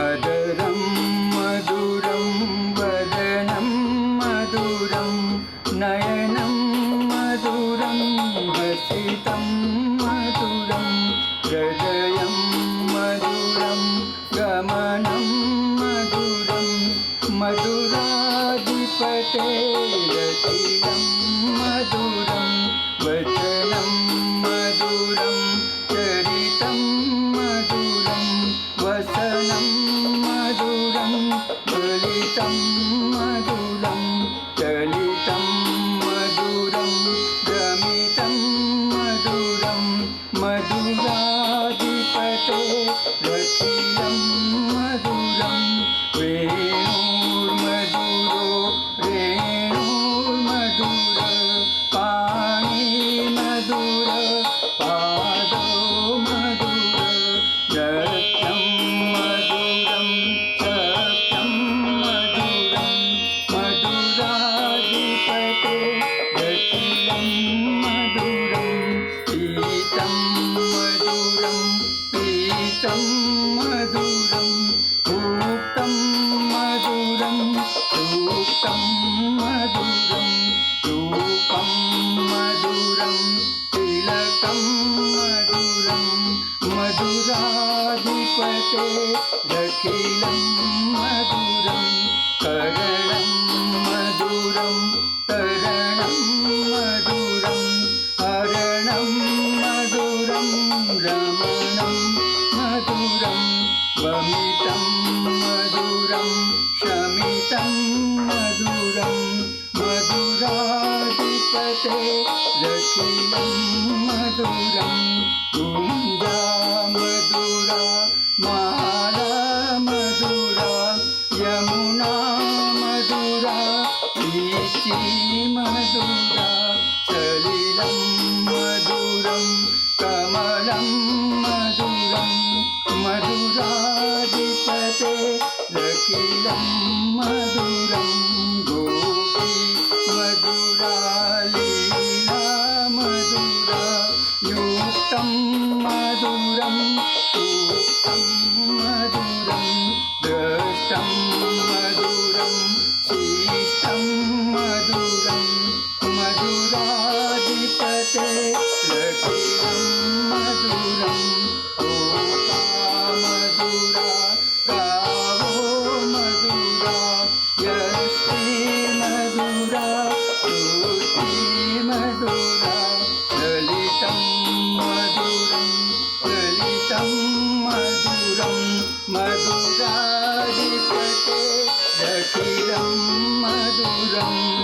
अदरं मधुरं वदनं मधुरं नयनं मधुरं हसितं मधुरं हृदयं मधुरं गमनं मधुरं मधुराधिपतेरखिलं मधुरं वचनं मधुरं चरितं मधुरं वसनं मधुरं ललितं मधुरं चलितं मधुरं रमितं मधुरं मधुराधिपते रखिलं मधुरं वेणुर्मधुरो रेणुर्मधुर पाणिर्मधुर पादो मधुर नृत्यं मधुरं सत्यं मधुरं मधुराधिपते रखिलं मधुरं शीतं मधुरं पीतं मधुरं भूक्तं मधुरं सूक्तं मधुरं रूपं मधुरं तिलकं मधुरं मधुराधिपते रखिलं मधुरं करणं मधुरं तरणं मधुरं हरणं मधुरं रमणं मधुरं वमितं मधुरं शमितं मधुरं मधुराधिपते रखिलं मधुरं कुञ्जा मधुरा माला मधुरा यमुना मधुरा वीची मधुरा सलिलं मधुरं कमलं मधुरं मधुराधिपते रखिलं मधुरं गोपी मधुरा लीला मधुरा युक्तं मधुरं सूक्तं मधुरं दृष्टं मधुरं शिष्टं मधुरं मधुराधिपते रखिलं मधुरं गोपा मधुरा गावो मधुरा यष्टि मधुरा श्रुति मधुरा ललितं मधुरं ललितं मधुरं मधुराधिपते रखिलं मधुरम्